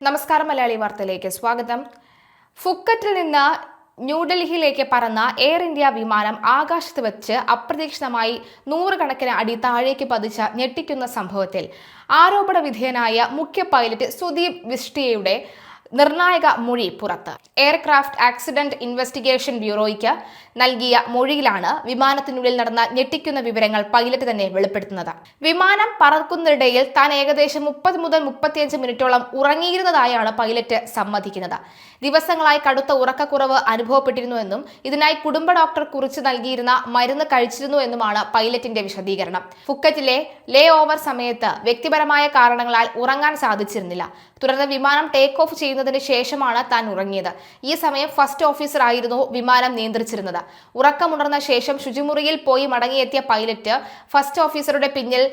നമസ്കാരം മലയാളി വാർത്തയിലേക്ക് സ്വാഗതം. ഫുക്കറ്റിൽ നിന്ന് ന്യൂഡൽഹിയിലേക്ക് പറന്ന എയർ ഇന്ത്യ വിമാനം ആകാശത്ത് വെച്ച് അപ്രതീക്ഷിതമായി നൂറുകണക്കിന് അടി താഴേക്ക് പതിച്ച ഞെട്ടിക്കുന്ന സംഭവത്തിൽ ആരോപണ വിധേയനായ മുഖ്യ പൈലറ്റ് സുദീപ് വിഷ്ടിയുടെ നിർണായക മൊഴി പുറത്ത്. എയർക്രാഫ്റ്റ് ആക്സിഡന്റ് ഇൻവെസ്റ്റിഗേഷൻ ബ്യൂറോയ്ക്ക് നൽകിയ മൊഴിയിലാണ് വിമാനത്തിനുള്ളിൽ നടന്ന ഞെട്ടിക്കുന്ന വിവരങ്ങൾ പൈലറ്റ് തന്നെ വെളിപ്പെടുത്തുന്നത്. വിമാനം പറക്കുന്നതിനിടയിൽ താൻ ഏകദേശം 30 മുതൽ 35 മിനിറ്റോളം ഉറങ്ങിയിരുന്നതായാണ് പൈലറ്റ് സമ്മതിക്കുന്നത്. ദിവസങ്ങളായി കടുത്ത ഉറക്കക്കുറവ് അനുഭവപ്പെട്ടിരുന്നുവെന്നും ഇതിനായി കുടുംബ ഡോക്ടർ കുറിച്ച് നൽകിയിരുന്ന മരുന്ന് കഴിച്ചിരുന്നു എന്നുമാണ് പൈലറ്റിന്റെ വിശദീകരണം. ഫുക്കറ്റിലെ ലേ ഓവർ സമയത്ത് വ്യക്തിപരമായ കാരണങ്ങളാൽ ഉറങ്ങാൻ സാധിച്ചിരുന്നില്ല. തുടർന്ന് വിമാനം ടേക്ക് ഓഫ് ചെയ്യുന്നതിന് ശേഷമാണ് താൻ ഉറങ്ങിയത്. ഈ സമയം ഫസ്റ്റ് ഓഫീസർ ആയിരുന്നു വിമാനം നിയന്ത്രിച്ചിരുന്നത്. ഉറക്കമുണർന്ന ശേഷം ശുചിമുറിയിൽ പോയി മടങ്ങിയെത്തിയ പൈലറ്റ് ഫസ്റ്റ് ഓഫീസറുടെ പിന്നിൽ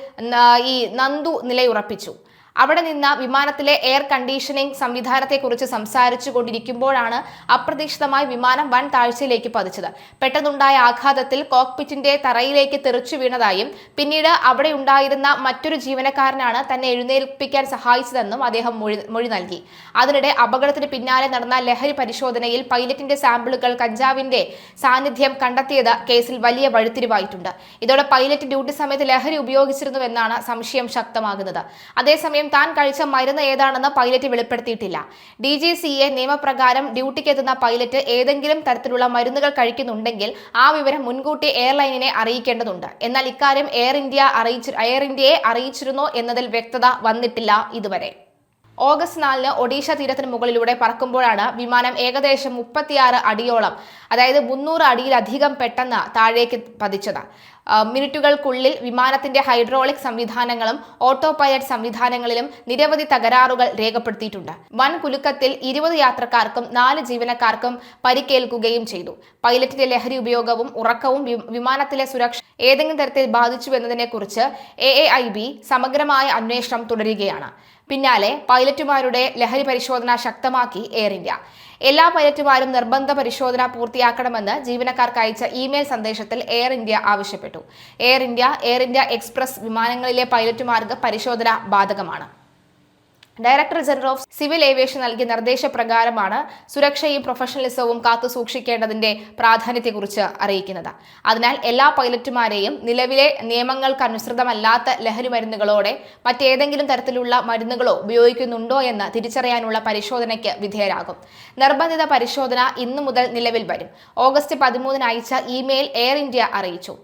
ഈ നന്ദു നിലയുറപ്പിച്ചു. അവിടെ നിന്ന് വിമാനത്തിലെ എയർ കണ്ടീഷനിംഗ് സംവിധാനത്തെക്കുറിച്ച് സംസാരിച്ചു കൊണ്ടിരിക്കുമ്പോഴാണ് അപ്രതീക്ഷിതമായി വിമാനം വൻ താഴ്ചയിലേക്ക് പതിച്ചത്. പെട്ടെന്നുണ്ടായ ആഘാതത്തിൽ കോക്പിറ്റിന്റെ തറയിലേക്ക് തെറിച്ചു വീണതായും പിന്നീട് അവിടെ ഉണ്ടായിരുന്ന മറ്റൊരു ജീവനക്കാരനാണ് തന്നെ എഴുന്നേൽപ്പിക്കാൻ സഹായിച്ചതെന്നും അദ്ദേഹം മൊഴി നൽകി. അതിനിടെ അപകടത്തിന് പിന്നാലെ നടന്ന ലഹരി പരിശോധനയിൽ പൈലറ്റിന്റെ സാമ്പിളുകൾ കഞ്ചാവിന്റെ സാന്നിധ്യം കണ്ടെത്തിയത് കേസിൽ വലിയ വഴിത്തിരിവായിട്ടുണ്ട്. ഇതോടെ പൈലറ്റ് ഡ്യൂട്ടി സമയത്ത് ലഹരി ഉപയോഗിച്ചിരുന്നുവെന്നാണ് സംശയം ശക്തമാകുന്നത്. അതേസമയം താൻ കഴിച്ച മരുന്ന് ഏതാണെന്ന് പൈലറ്റ് വെളിപ്പെടുത്തിയിട്ടില്ല. DGCA നിയമപ്രകാരം ഡ്യൂട്ടിക്കെത്തുന്ന പൈലറ്റ് ഏതെങ്കിലും തരത്തിലുള്ള മരുന്നുകൾ കഴിക്കുന്നുണ്ടെങ്കിൽ ആ വിവരം മുൻകൂട്ടി എയർലൈനിനെ അറിയിക്കേണ്ടതുണ്ട്. എന്നാൽ ഇക്കാര്യം എയർ ഇന്ത്യയെ അറിയിച്ചിരുന്നോ എന്നതിൽ വ്യക്തത വന്നിട്ടില്ല ഇതുവരെ. ഓഗസ്റ്റ് 4 ഒഡീഷ തീരത്തിന് മുകളിലൂടെ പറക്കുമ്പോഴാണ് വിമാനം ഏകദേശം 36 അടിയോളം, അതായത് 300 അടിയിലധികം പെട്ടെന്ന് താഴേക്ക് പതിച്ചത്. മിനിറ്റുകൾക്കുള്ളിൽ വിമാനത്തിന്റെ ഹൈഡ്രോളിക് സംവിധാനങ്ങളും ഓട്ടോ പൈലറ്റ് സംവിധാനങ്ങളിലും നിരവധി തകരാറുകൾ രേഖപ്പെടുത്തിയിട്ടുണ്ട്. വൻ കുലുക്കത്തിൽ 20 യാത്രക്കാർക്കും 4 ജീവനക്കാർക്കും പരിക്കേൽക്കുകയും ചെയ്തു. പൈലറ്റിന്റെ ലഹരി ഉപയോഗവും ഉറക്കവും വിമാനത്തിലെ സുരക്ഷ ഏതെങ്കിലും തരത്തിൽ ബാധിച്ചുവെന്നതിനെക്കുറിച്ച് AAIB സമഗ്രമായ അന്വേഷണം തുടരുകയാണ്. പിന്നാലെ പൈലറ്റുമാരുടെ ലഹരി പരിശോധന ശക്തമാക്കി എയർ ഇന്ത്യ. എല്ലാ പൈലറ്റുമാരും നിർബന്ധ പരിശോധന പൂർത്തിയാക്കണമെന്ന് ജീവനക്കാർക്ക് അയച്ച ഇമെയിൽ സന്ദേശത്തിൽ എയർ ഇന്ത്യ ആവശ്യപ്പെട്ടു. എയർ ഇന്ത്യ എക്സ്പ്രസ് വിമാനങ്ങളിലെ പൈലറ്റുമാർക്ക് പരിശോധന ബാധകമാണ്. Director general of civil aviation നൽകിയ നിർദ്ദേശപ്രകാരമാണ് സുരക്ഷയും പ്രൊഫഷണലിസവും കാത്തു സൂക്ഷിക്കേണ്ടതിന്റെ പ്രാധാന്യത്തെക്കുറിച്ച് അറിയിക്കുന്നത്. അതിനാൽ എല്ലാ പൈലറ്റുമാരെയും നിലവിലെ നിയമങ്ങൾക്കനുസൃതമല്ലാത്ത ലഹരി മരുന്നുകളോടെ മറ്റേതെങ്കിലും തരത്തിലുള്ള മരുന്നുകളോ ഉപയോഗിക്കുന്നുണ്ടോ എന്ന് തിരിച്ചറിയാനുള്ള പരിശോധനയ്ക്ക് വിധേയരാകും. നിർബന്ധിത പരിശോധന ഇന്നു മുതൽ നിലവിൽ വരും. ഓഗസ്റ്റ് 13 അയച്ച ഇമെയിൽ എയർ ഇന്ത്യ അറിയിച്ചു.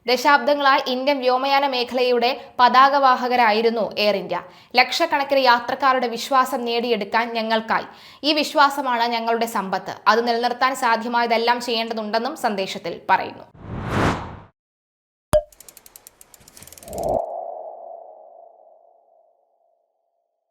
ദശാബ്ദങ്ങളായി ഇന്ത്യൻ വ്യോമയാന മേഖലയുടെ പതാകവാഹകരായിരുന്നു എയർ ഇന്ത്യ. ലക്ഷക്കണക്കിന് യാത്രക്കാരുടെ വിശ്വാസം നേടിയെടുക്കാൻ ഞങ്ങൾക്കായി. ഈ വിശ്വാസമാണ് ഞങ്ങളുടെ സമ്പത്ത്. അത് നിലനിർത്താൻ സാധ്യമായതെല്ലാം ചെയ്യേണ്ടതുണ്ടെന്നും സന്ദേശത്തിൽ പറയുന്നു.